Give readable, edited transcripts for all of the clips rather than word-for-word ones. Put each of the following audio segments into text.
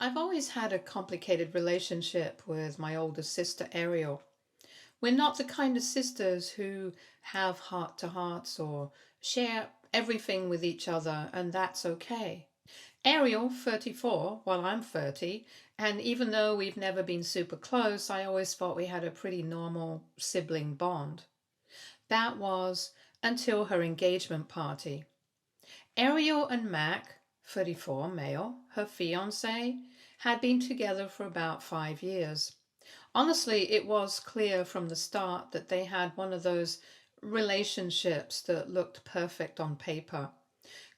I've always had a complicated relationship with my older sister Ariel. We're not the kind of sisters who have heart to hearts or share everything with each other, and that's okay. Ariel, 34, while I'm 30, and even though we've never been super close, I always thought we had a pretty normal sibling bond. That was until her engagement party. Ariel and Mac, 34, male, her fiance, had been together for about 5 years. Honestly, it was clear from the start that they had one of those relationships that looked perfect on paper.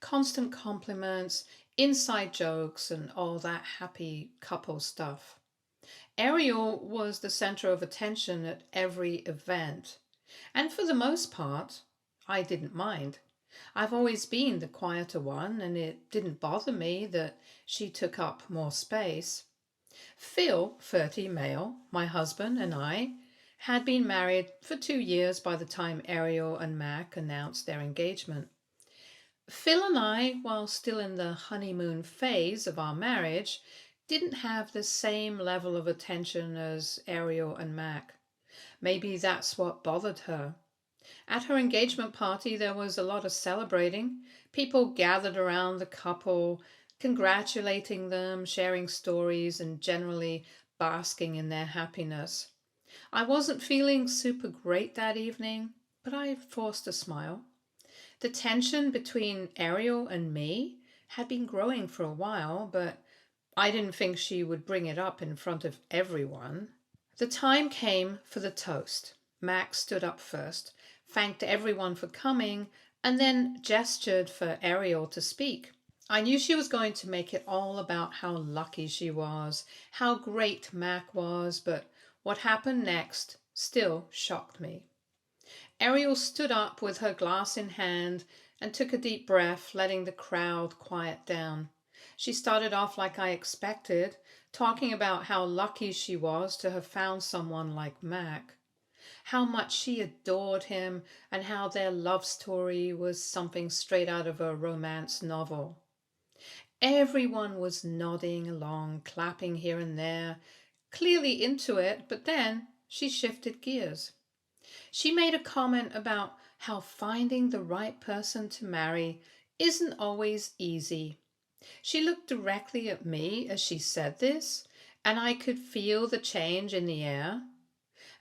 Constant compliments, inside jokes, and all that happy couple stuff. Ariel was the center of attention at every event. And for the most part, I didn't mind. I've always been the quieter one, and it didn't bother me that she took up more space. Phil, 30, male, my husband, and I had been married for 2 years by the time Ariel and Mac announced their engagement. Phil and I, while still in the honeymoon phase of our marriage, didn't have the same level of attention as Ariel and Mac. Maybe that's what bothered her. At her engagement party, there was a lot of celebrating. People gathered around the couple, congratulating them, sharing stories, and generally basking in their happiness. I wasn't feeling super great that evening, but I forced a smile. The tension between Ariel and me had been growing for a while, but I didn't think she would bring it up in front of everyone. The time came for the toast. Max stood up first, thanked everyone for coming, and then gestured for Ariel to speak. I knew she was going to make it all about how lucky she was, how great Mac was, but what happened next still shocked me. Ariel stood up with her glass in hand and took a deep breath, letting the crowd quiet down. She started off like I expected, talking about how lucky she was to have found someone like Mac, how much she adored him, and how their love story was something straight out of a romance novel. Everyone was nodding along, clapping here and there, clearly into it, but then she shifted gears. She made a comment about how finding the right person to marry isn't always easy. She looked directly at me as she said this, and I could feel the change in the air.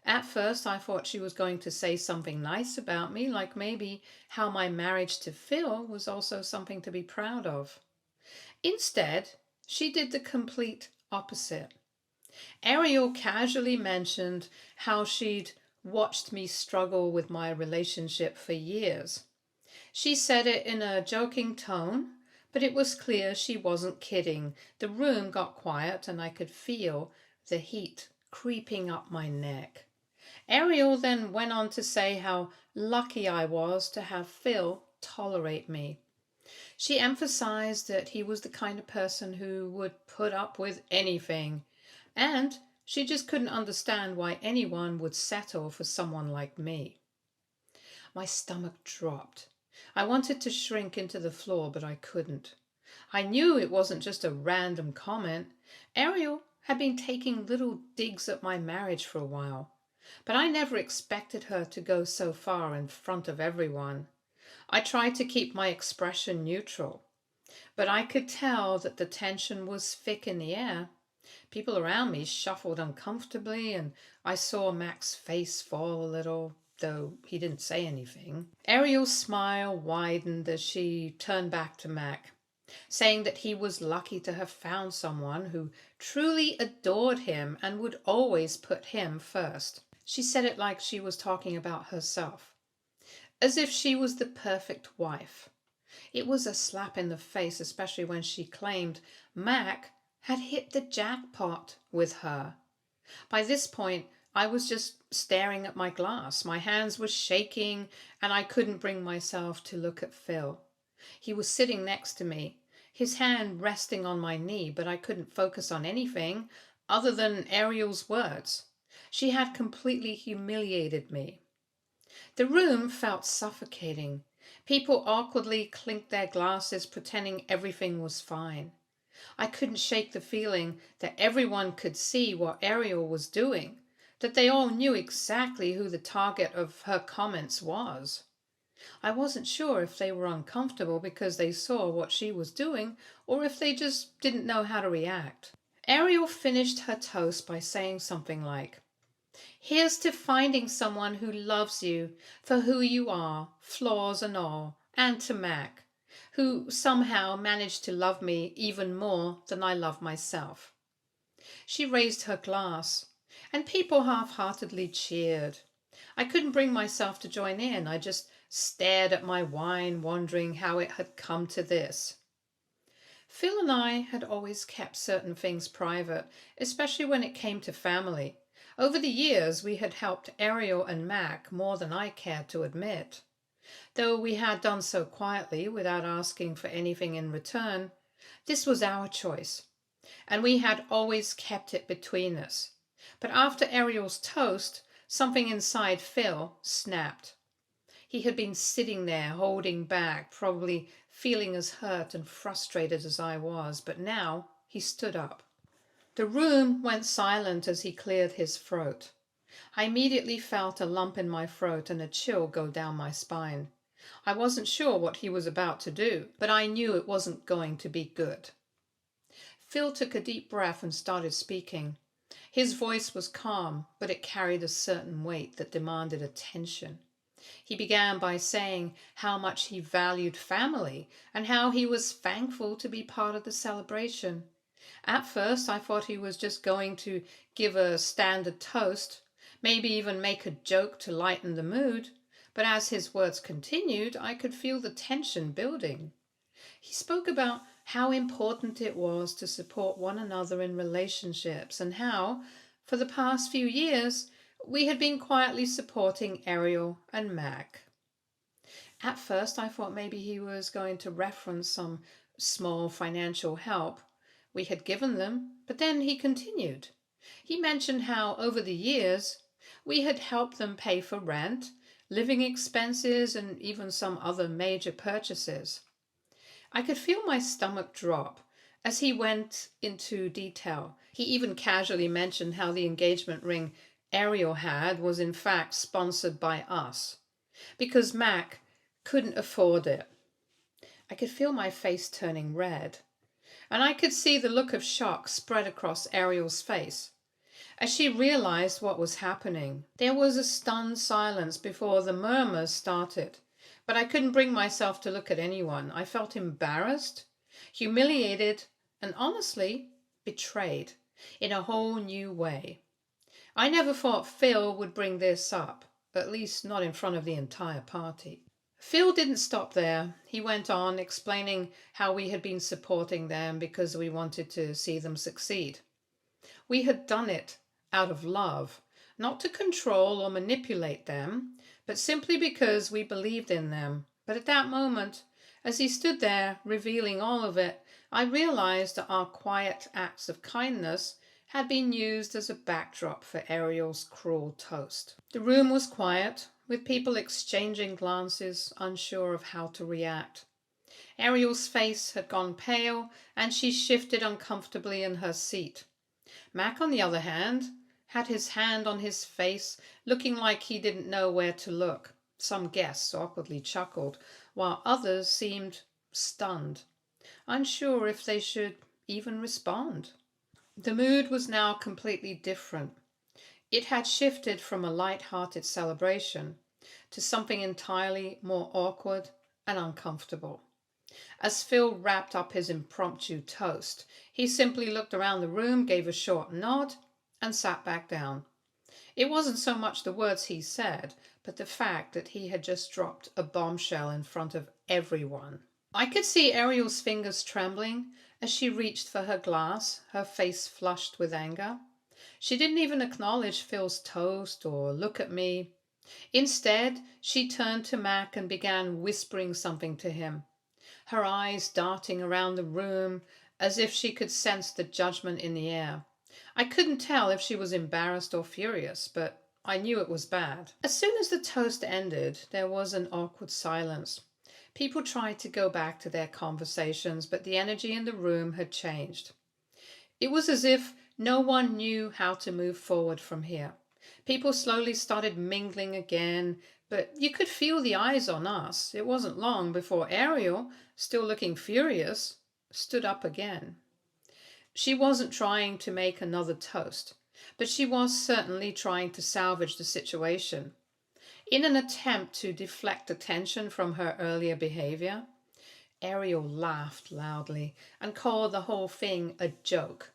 At first, I thought she was going to say something nice about me, like maybe how my marriage to Phil was also something to be proud of. Instead, she did the complete opposite. Ariel casually mentioned how she'd watched me struggle with my relationship for years. She said it in a joking tone, but it was clear she wasn't kidding. The room got quiet and I could feel the heat creeping up my neck. Ariel then went on to say how lucky I was to have Phil tolerate me. She emphasized that he was the kind of person who would put up with anything, and she just couldn't understand why anyone would settle for someone like me. My stomach dropped. I wanted to shrink into the floor, but I couldn't. I knew it wasn't just a random comment. Ariel had been taking little digs at my marriage for a while, but I never expected her to go so far in front of everyone. I tried to keep my expression neutral, but I could tell that the tension was thick in the air. People around me shuffled uncomfortably, and I saw Mac's face fall a little, though he didn't say anything. Ariel's smile widened as she turned back to Mac, saying that he was lucky to have found someone who truly adored him and would always put him first. She said it like she was talking about herself, as if she was the perfect wife. It was a slap in the face, especially when she claimed Mac had hit the jackpot with her. By this point, I was just staring at my glass. My hands were shaking, and I couldn't bring myself to look at Phil. He was sitting next to me, his hand resting on my knee, but I couldn't focus on anything other than Ariel's words. She had completely humiliated me. The room felt suffocating. People awkwardly clinked their glasses, pretending everything was fine. I couldn't shake the feeling that everyone could see what Ariel was doing, that they all knew exactly who the target of her comments was. I wasn't sure if they were uncomfortable because they saw what she was doing or if they just didn't know how to react. Ariel finished her toast by saying something like, "Here's to finding someone who loves you for who you are, flaws and all, and to Mac, who somehow managed to love me even more than I love myself." She raised her glass, and people half-heartedly cheered. I couldn't bring myself to join in. I just stared at my wine, wondering how it had come to this. Phil and I had always kept certain things private, especially when it came to family. Over the years, we had helped Ariel and Mac more than I cared to admit. Though we had done so quietly, without asking for anything in return, this was our choice, and we had always kept it between us. But after Ariel's toast, something inside Phil snapped. He had been sitting there holding back, probably feeling as hurt and frustrated as I was, but now he stood up. The room went silent as he cleared his throat. I immediately felt a lump in my throat and a chill go down my spine. I wasn't sure what he was about to do, but I knew it wasn't going to be good. Phil took a deep breath and started speaking. His voice was calm, but it carried a certain weight that demanded attention. He began by saying how much he valued family and how he was thankful to be part of the celebration. At first, I thought he was just going to give a standard toast, maybe even make a joke to lighten the mood, but as his words continued, I could feel the tension building. He spoke about how important it was to support one another in relationships and how, for the past few years, we had been quietly supporting Ariel and Mac. At first, I thought maybe he was going to reference some small financial help we had given them, but then he continued. He mentioned how, over the years, we had helped them pay for rent, living expenses, and even some other major purchases. I could feel my stomach drop as he went into detail. He even casually mentioned how the engagement ring Ariel had was in fact sponsored by us, because Mac couldn't afford it. I could feel my face turning red, and I could see the look of shock spread across Ariel's face as she realized what was happening. There was a stunned silence before the murmurs started, but I couldn't bring myself to look at anyone. I felt embarrassed, humiliated, and honestly betrayed in a whole new way. I never thought Phil would bring this up, at least not in front of the entire party. Phil didn't stop there. He went on explaining how we had been supporting them because we wanted to see them succeed. We had done it out of love, not to control or manipulate them, but simply because we believed in them. But at that moment, as he stood there revealing all of it, I realized that our quiet acts of kindness had been used as a backdrop for Ariel's cruel toast. The room was quiet, with people exchanging glances, unsure of how to react. Ariel's face had gone pale, and she shifted uncomfortably in her seat. Mac, on the other hand, had his hand on his face, looking like he didn't know where to look. Some guests awkwardly chuckled, while others seemed stunned, unsure if they should even respond. The mood was now completely different. It had shifted from a light-hearted celebration to something entirely more awkward and uncomfortable. As Phil wrapped up his impromptu toast, he simply looked around the room, gave a short nod, and sat back down. It wasn't so much the words he said, but the fact that he had just dropped a bombshell in front of everyone. I could see Ariel's fingers trembling as she reached for her glass, her face flushed with anger. She didn't even acknowledge Phil's toast or look at me. Instead, she turned to Mac and began whispering something to him, her eyes darting around the room as if she could sense the judgment in the air. I couldn't tell if she was embarrassed or furious, but I knew it was bad. As soon as the toast ended, there was an awkward silence. People tried to go back to their conversations, but the energy in the room had changed. It was as if no one knew how to move forward from here. People slowly started mingling again, but you could feel the eyes on us. It wasn't long before Ariel, still looking furious, stood up again. She wasn't trying to make another toast, but she was certainly trying to salvage the situation. In an attempt to deflect attention from her earlier behavior, Ariel laughed loudly and called the whole thing a joke.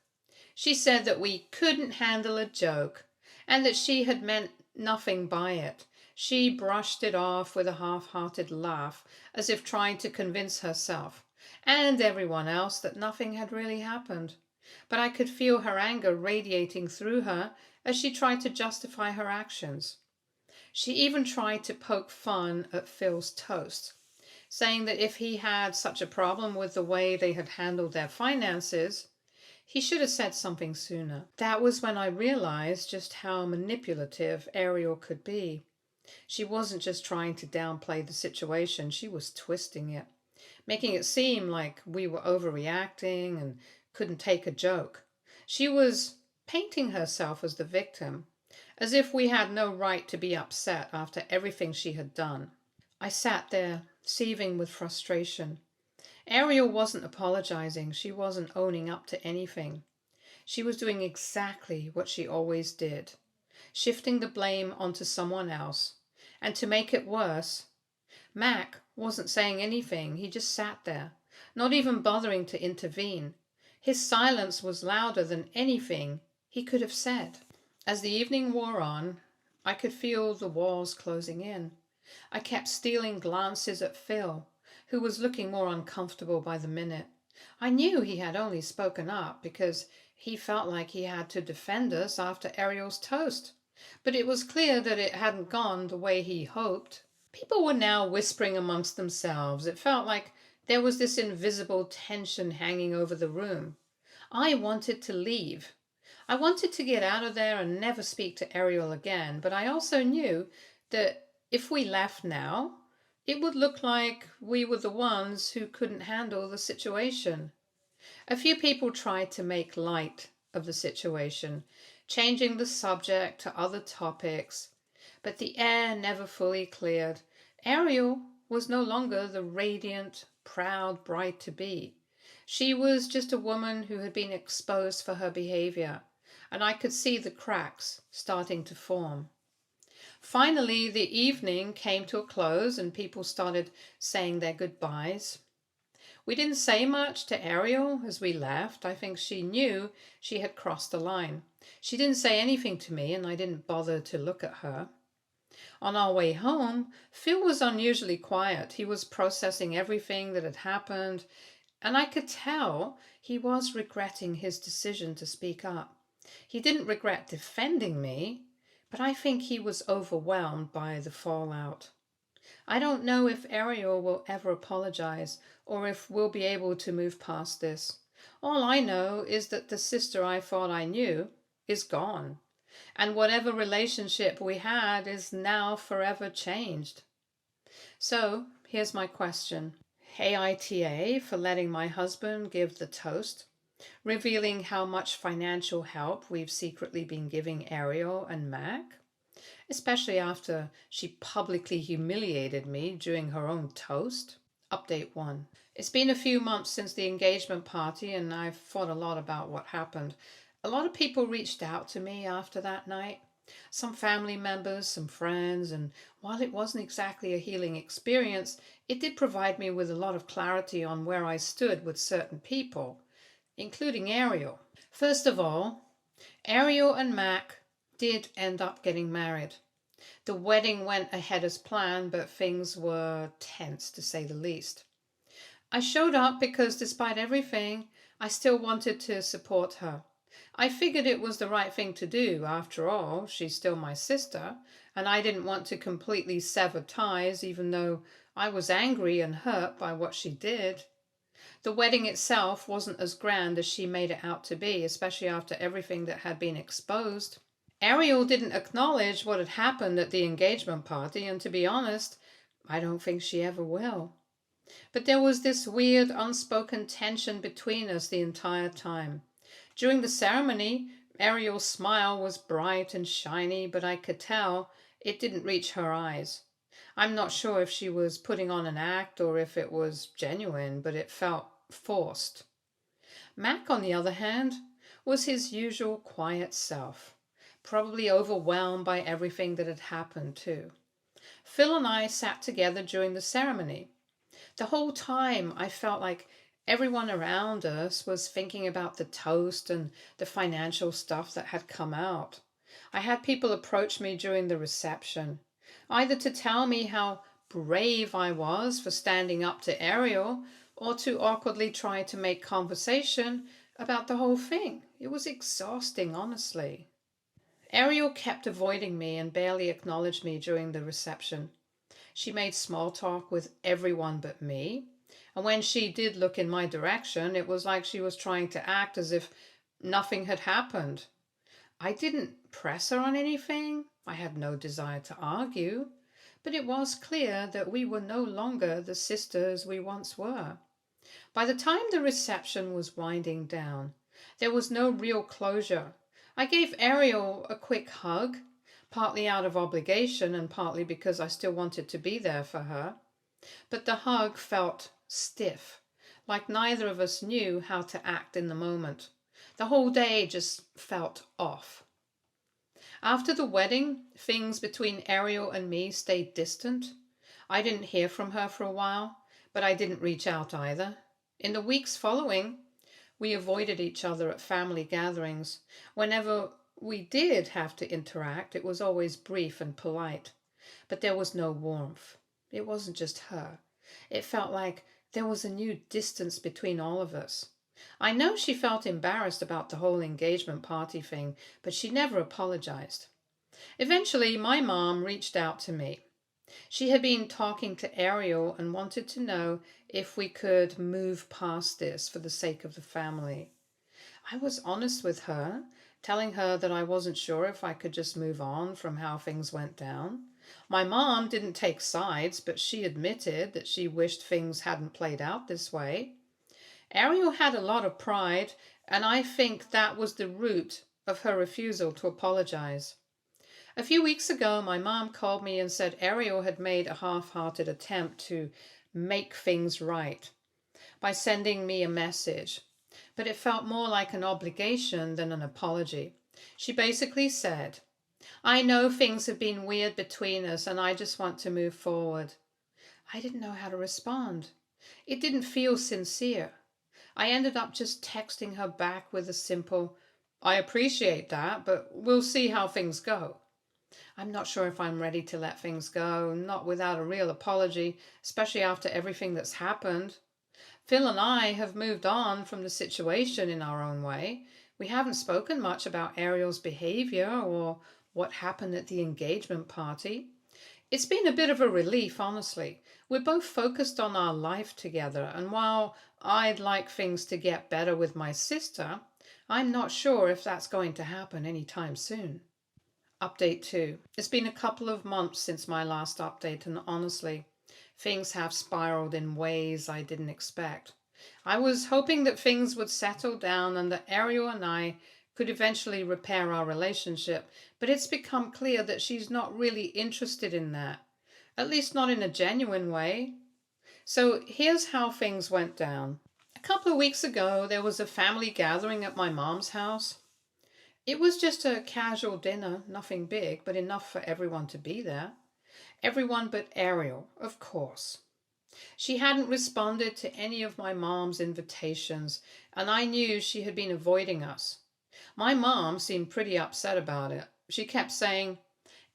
She said that we couldn't handle a joke and that she had meant nothing by it. She brushed it off with a half-hearted laugh, as if trying to convince herself and everyone else that nothing had really happened. But I could feel her anger radiating through her as she tried to justify her actions. She even tried to poke fun at Phil's toast, saying that if he had such a problem with the way they had handled their finances, he should have said something sooner. That was when I realized just how manipulative Ariel could be. She wasn't just trying to downplay the situation, she was twisting it, making it seem like we were overreacting and couldn't take a joke. She was painting herself as the victim, as if we had no right to be upset after everything she had done. I sat there, seething with frustration. Ariel wasn't apologizing. She wasn't owning up to anything. She was doing exactly what she always did, shifting the blame onto someone else. And to make it worse, Mac wasn't saying anything. He just sat there, not even bothering to intervene. His silence was louder than anything he could have said. As the evening wore on, I could feel the walls closing in. I kept stealing glances at Phil, who was looking more uncomfortable by the minute. I knew he had only spoken up because he felt like he had to defend us after Ariel's toast, but it was clear that it hadn't gone the way he hoped. People were now whispering amongst themselves. It felt like there was this invisible tension hanging over the room. I wanted to leave. I wanted to get out of there and never speak to Ariel again, but I also knew that if we left now, it would look like we were the ones who couldn't handle the situation. A few people tried to make light of the situation, changing the subject to other topics, but the air never fully cleared. Ariel was no longer the radiant, proud bride-to-be. She was just a woman who had been exposed for her behavior, and I could see the cracks starting to form. Finally, the evening came to a close and people started saying their goodbyes. We didn't say much to Ariel as we left. I think she knew she had crossed the line. She didn't say anything to me and I didn't bother to look at her. On our way home, Phil was unusually quiet. He was processing everything that had happened, and I could tell he was regretting his decision to speak up. He didn't regret defending me, but I think he was overwhelmed by the fallout. I don't know if Ariel will ever apologize or if we'll be able to move past this. All I know is that the sister I thought I knew is gone, and whatever relationship we had is now forever changed. So, here's my question. AITA for letting my husband give the toast, revealing how much financial help we've secretly been giving Ariel and Mac, especially after she publicly humiliated me during her own toast. Update 1. It's been a few months since the engagement party and I've thought a lot about what happened. A lot of people reached out to me after that night. Some family members, some friends, and while it wasn't exactly a healing experience, it did provide me with a lot of clarity on where I stood with certain people, including Ariel. First of all, Ariel and Mac did end up getting married. The wedding went ahead as planned, but things were tense to say the least. I showed up because despite everything, I still wanted to support her. I figured it was the right thing to do. After all, she's still my sister, and I didn't want to completely sever ties even though I was angry and hurt by what she did. The wedding itself wasn't as grand as she made it out to be, especially after everything that had been exposed. Ariel didn't acknowledge what had happened at the engagement party, and to be honest, I don't think she ever will. But there was this weird unspoken tension between us the entire time. During the ceremony, Ariel's smile was bright and shiny, but I could tell it didn't reach her eyes. I'm not sure if she was putting on an act or if it was genuine, but it felt forced. Mac, on the other hand, was his usual quiet self, probably overwhelmed by everything that had happened, too. Phil and I sat together during the ceremony. The whole time I felt like everyone around us was thinking about the toast and the financial stuff that had come out. I had people approach me during the reception, either to tell me how brave I was for standing up to Ariel or to awkwardly try to make conversation about the whole thing. It was exhausting, honestly. Ariel kept avoiding me and barely acknowledged me during the reception. She made small talk with everyone but me, and when she did look in my direction, it was like she was trying to act as if nothing had happened. I didn't press her on anything. I had no desire to argue, but it was clear that we were no longer the sisters we once were. By the time the reception was winding down, there was no real closure. I gave Ariel a quick hug, partly out of obligation and partly because I still wanted to be there for her. But the hug felt stiff, like neither of us knew how to act in the moment. The whole day just felt off. After the wedding, things between Ariel and me stayed distant. I didn't hear from her for a while, but I didn't reach out either. In the weeks following, we avoided each other at family gatherings. Whenever we did have to interact, it was always brief and polite, but there was no warmth. It wasn't just her. It felt like there was a new distance between all of us. I know she felt embarrassed about the whole engagement party thing, but she never apologized. Eventually, my mom reached out to me. She had been talking to Ariel and wanted to know if we could move past this for the sake of the family. I was honest with her, telling her that I wasn't sure if I could just move on from how things went down. My mom didn't take sides, but she admitted that she wished things hadn't played out this way. Ariel had a lot of pride, and I think that was the root of her refusal to apologize. A few weeks ago, my mom called me and said Ariel had made a half-hearted attempt to make things right by sending me a message, but it felt more like an obligation than an apology. She basically said, "I know things have been weird between us and I just want to move forward." I didn't know how to respond. It didn't feel sincere. I ended up just texting her back with a simple, "I appreciate that, but we'll see how things go." I'm not sure if I'm ready to let things go, not without a real apology, especially after everything that's happened. Phil and I have moved on from the situation in our own way. We haven't spoken much about Ariel's behavior or what happened at the engagement party. It's been a bit of a relief, honestly. We're both focused on our life together, and while I'd like things to get better with my sister, I'm not sure if that's going to happen anytime soon. Update 2. It's been a couple of months since my last update, and honestly, things have spiraled in ways I didn't expect. I was hoping that things would settle down and that Ariel and I could eventually repair our relationship, but it's become clear that she's not really interested in that, at least not in a genuine way. So here's how things went down. A couple of weeks ago, there was a family gathering at my mom's house. It was just a casual dinner, nothing big, but enough for everyone to be there. Everyone but Ariel, of course. She hadn't responded to any of my mom's invitations, and I knew she had been avoiding us. My mom seemed pretty upset about it. She kept saying,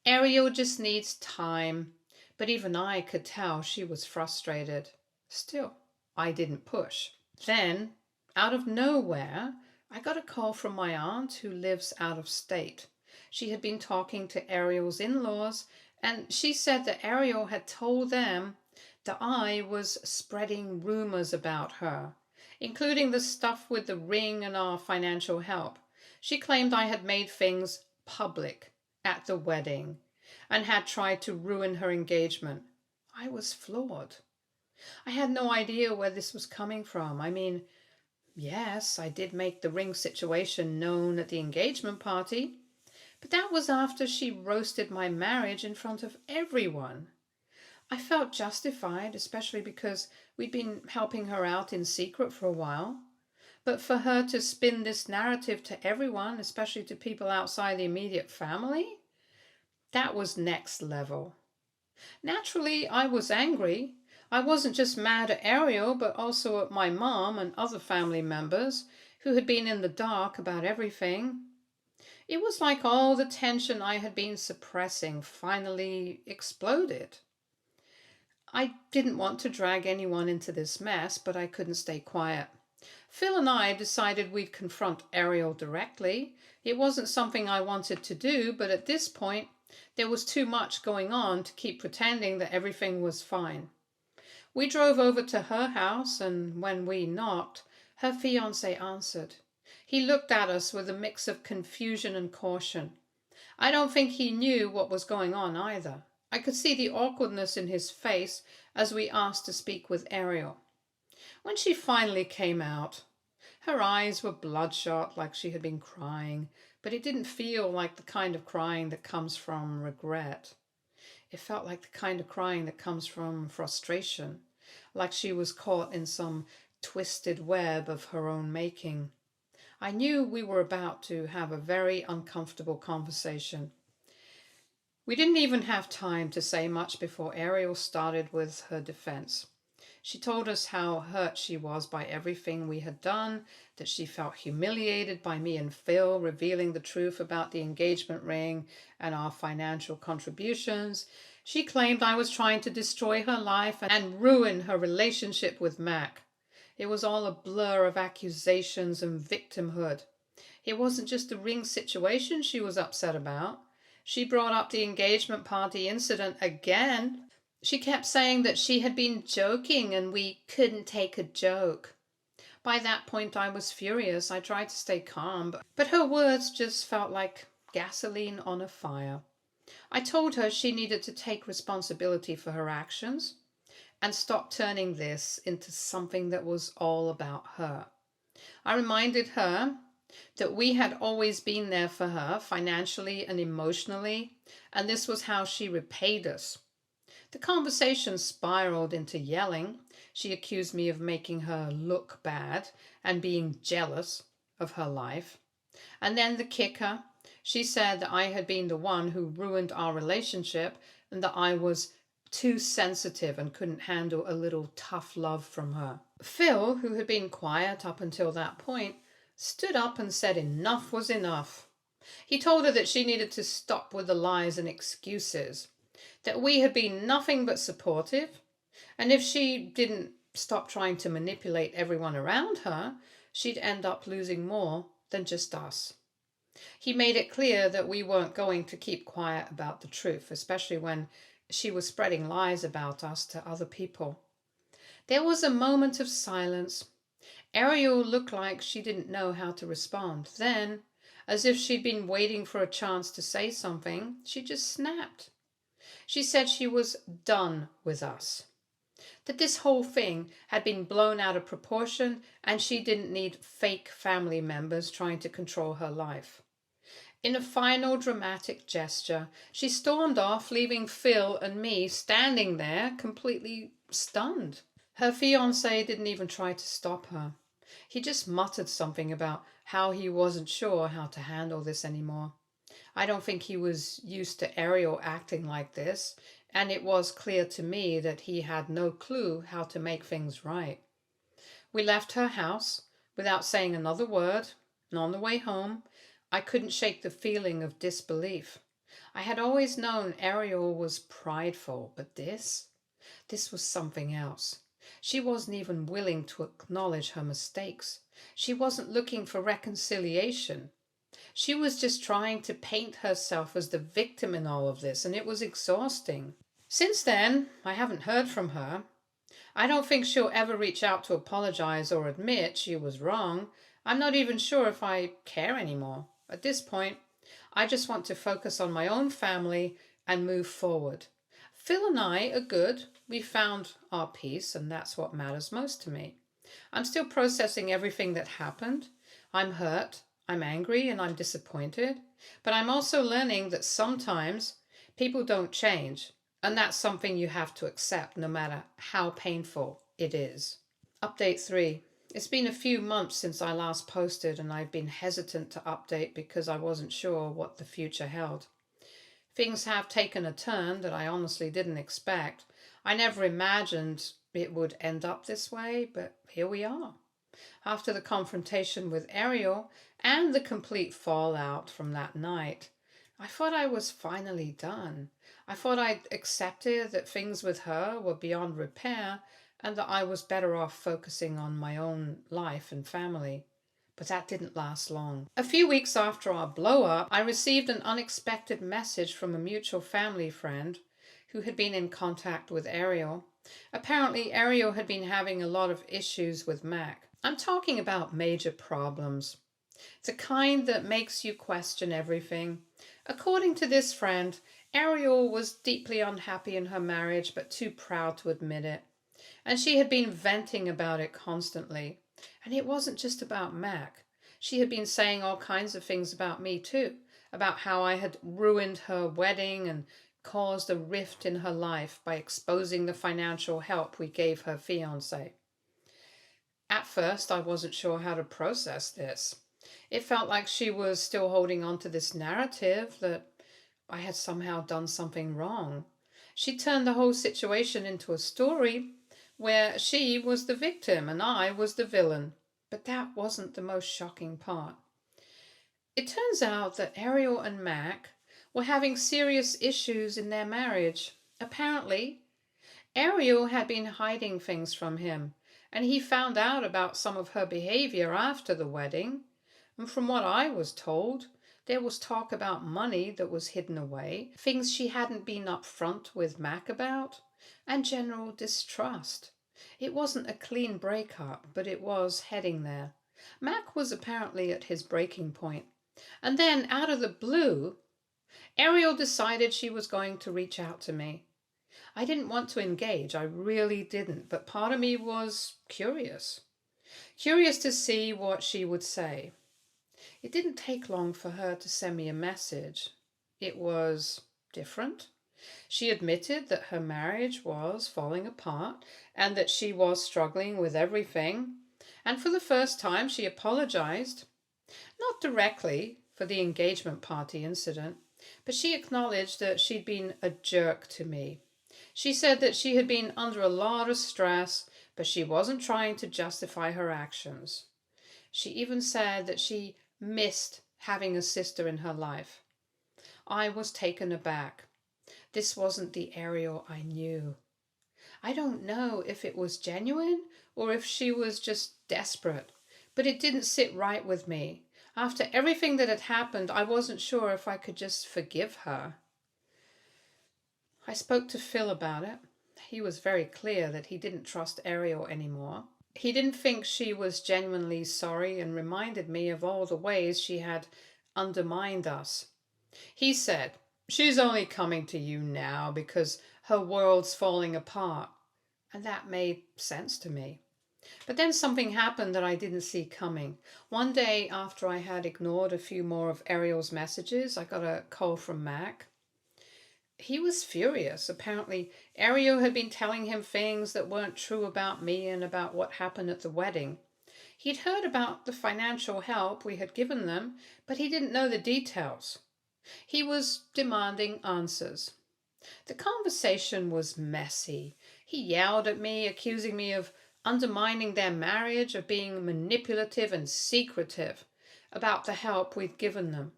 "Ariel just needs time," but even I could tell she was frustrated. Still, I didn't push. Then, out of nowhere, I got a call from my aunt who lives out of state. She had been talking to Ariel's in-laws, and she said that Ariel had told them that I was spreading rumors about her, including the stuff with the ring and our financial help. She claimed I had made things public at the wedding and had tried to ruin her engagement. I was floored. I had no idea where this was coming from. I mean, yes, I did make the ring situation known at the engagement party, but that was after she roasted my marriage in front of everyone. I felt justified, especially because we'd been helping her out in secret for a while. But for her to spin this narrative to everyone, especially to people outside the immediate family, that was next level. Naturally, I was angry. I wasn't just mad at Ariel, but also at my mom and other family members who had been in the dark about everything. It was like all the tension I had been suppressing finally exploded. I didn't want to drag anyone into this mess, but I couldn't stay quiet. Phil and I decided we'd confront Ariel directly. It wasn't something I wanted to do, but at this point, there was too much going on to keep pretending that everything was fine. We drove over to her house, and when we knocked, her fiancé answered. He looked at us with a mix of confusion and caution. I don't think he knew what was going on either. I could see the awkwardness in his face as we asked to speak with Ariel. When she finally came out, her eyes were bloodshot like she had been crying, but it didn't feel like the kind of crying that comes from regret. It felt like the kind of crying that comes from frustration, like she was caught in some twisted web of her own making. I knew we were about to have a very uncomfortable conversation. We didn't even have time to say much before Ariel started with her defense. She told us how hurt she was by everything we had done, that she felt humiliated by me and Phil revealing the truth about the engagement ring and our financial contributions. She claimed I was trying to destroy her life and ruin her relationship with Mac. It was all a blur of accusations and victimhood. It wasn't just the ring situation she was upset about. She brought up the engagement party incident again. She kept saying that she had been joking and we couldn't take a joke. By that point, I was furious. I tried to stay calm, but her words just felt like gasoline on a fire. I told her she needed to take responsibility for her actions and stop turning this into something that was all about her. I reminded her that we had always been there for her financially and emotionally, and this was how she repaid us. The conversation spiraled into yelling. She accused me of making her look bad and being jealous of her life. And then the kicker, she said that I had been the one who ruined our relationship and that I was too sensitive and couldn't handle a little tough love from her. Phil, who had been quiet up until that point, stood up and said enough was enough. He told her that she needed to stop with the lies and excuses, that we had been nothing but supportive, and if she didn't stop trying to manipulate everyone around her, she'd end up losing more than just us. He made it clear that we weren't going to keep quiet about the truth, especially when she was spreading lies about us to other people. There was a moment of silence. Ariel looked like she didn't know how to respond. Then, as if she'd been waiting for a chance to say something, she just snapped. She said she was done with us, that this whole thing had been blown out of proportion and she didn't need fake family members trying to control her life. In a final dramatic gesture, she stormed off, leaving Phil and me standing there completely stunned. Her fiancé didn't even try to stop her. He just muttered something about how he wasn't sure how to handle this anymore. I don't think he was used to Ariel acting like this, and it was clear to me that he had no clue how to make things right. We left her house without saying another word, and on the way home, I couldn't shake the feeling of disbelief. I had always known Ariel was prideful, but this was something else. She wasn't even willing to acknowledge her mistakes. She wasn't looking for reconciliation. She was just trying to paint herself as the victim in all of this, and it was exhausting. Since then, I haven't heard from her. I don't think she'll ever reach out to apologize or admit she was wrong. I'm not even sure if I care anymore. At this point, I just want to focus on my own family and move forward. Phil and I are good. We found our peace, and that's what matters most to me. I'm still processing everything that happened. I'm hurt, I'm angry, and I'm disappointed. But I'm also learning that sometimes people don't change, and that's something you have to accept no matter how painful it is. Update 3. It's been a few months since I last posted, and I've been hesitant to update because I wasn't sure what the future held. Things have taken a turn that I honestly didn't expect. I never imagined it would end up this way, but here we are. After the confrontation with Ariel and the complete fallout from that night, I thought I was finally done. I thought I'd accepted that things with her were beyond repair and that I was better off focusing on my own life and family. But that didn't last long. A few weeks after our blow up, I received an unexpected message from a mutual family friend who had been in contact with Ariel. Apparently, Ariel had been having a lot of issues with Mac. I'm talking about major problems. The kind that makes you question everything. According to this friend, Ariel was deeply unhappy in her marriage but too proud to admit it. And she had been venting about it constantly. And it wasn't just about Mac. She had been saying all kinds of things about me too, about how I had ruined her wedding and caused a rift in her life by exposing the financial help we gave her fiancé. At first, I wasn't sure how to process this. It felt like she was still holding on to this narrative that I had somehow done something wrong. She turned the whole situation into a story where she was the victim and I was the villain. But that wasn't the most shocking part. It turns out that Ariel and Mac were having serious issues in their marriage. Apparently, Ariel had been hiding things from him, and he found out about some of her behavior after the wedding. And from what I was told, there was talk about money that was hidden away, things she hadn't been upfront with Mac about, and general distrust. It wasn't a clean breakup, but it was heading there. Mac was apparently at his breaking point. And then, out of the blue, Ariel decided she was going to reach out to me. I didn't want to engage, I really didn't, but part of me was curious. Curious to see what she would say. It didn't take long for her to send me a message. It was different. She admitted that her marriage was falling apart and that she was struggling with everything. And for the first time, she apologized. Not directly for the engagement party incident, but she acknowledged that she'd been a jerk to me. She said that she had been under a lot of stress, but she wasn't trying to justify her actions. She even said that she missed having a sister in her life. I was taken aback. This wasn't the Ariel I knew. I don't know if it was genuine or if she was just desperate, but it didn't sit right with me. After everything that had happened, I wasn't sure if I could just forgive her. I spoke to Phil about it. He was very clear that he didn't trust Ariel anymore. He didn't think she was genuinely sorry and reminded me of all the ways she had undermined us. He said, "She's only coming to you now because her world's falling apart." And that made sense to me. But then something happened that I didn't see coming. One day, after I had ignored a few more of Ariel's messages, I got a call from Mac. He was furious. Apparently, Ariel had been telling him things that weren't true about me and about what happened at the wedding. He'd heard about the financial help we had given them, but he didn't know the details. He was demanding answers. The conversation was messy. He yelled at me, accusing me of undermining their marriage, of being manipulative and secretive about the help we'd given them.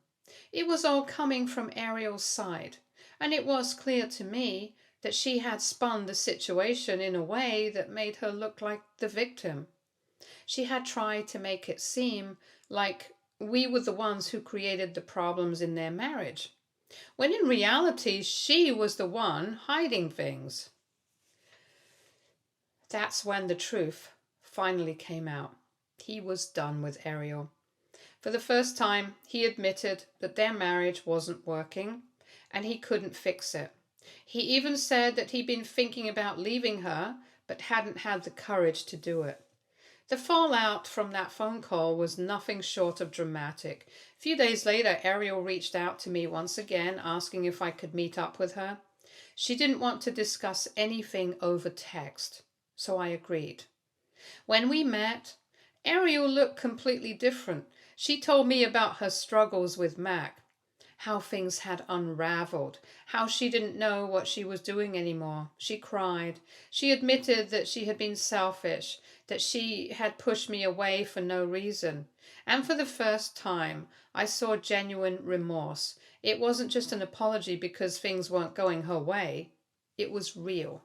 It was all coming from Ariel's side, and it was clear to me that she had spun the situation in a way that made her look like the victim. She had tried to make it seem like we were the ones who created the problems in their marriage, when in reality she was the one hiding things. That's when the truth finally came out. He was done with Ariel. For the first time, he admitted that their marriage wasn't working and he couldn't fix it. He even said that he'd been thinking about leaving her, but hadn't had the courage to do it. The fallout from that phone call was nothing short of dramatic. A few days later, Ariel reached out to me once again, asking if I could meet up with her. She didn't want to discuss anything over text, so I agreed. When we met, Ariel looked completely different. She told me about her struggles with Mac, how things had unraveled, how she didn't know what she was doing anymore. She cried. She admitted that she had been selfish, that she had pushed me away for no reason. And for the first time, I saw genuine remorse. It wasn't just an apology because things weren't going her way. It was real.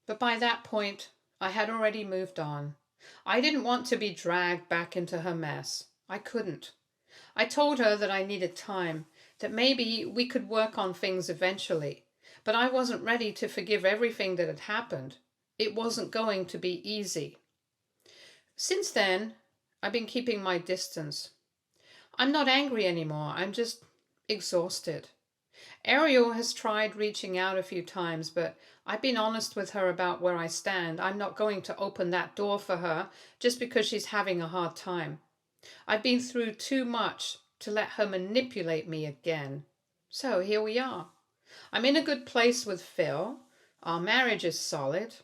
But by that point, I had already moved on. I didn't want to be dragged back into her mess. I couldn't. I told her that I needed time, that maybe we could work on things eventually, but I wasn't ready to forgive everything that had happened. It wasn't going to be easy. Since then, I've been keeping my distance. I'm not angry anymore, I'm just exhausted. Ariel has tried reaching out a few times, but I've been honest with her about where I stand. I'm not going to open that door for her just because she's having a hard time. I've been through too much to let her manipulate me again. So here we are. I'm in a good place with Phil. Our marriage is solid,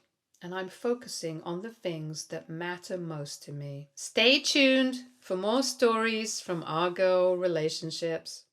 and I'm focusing on the things that matter most to me. Stay tuned for more stories from our girl relationships.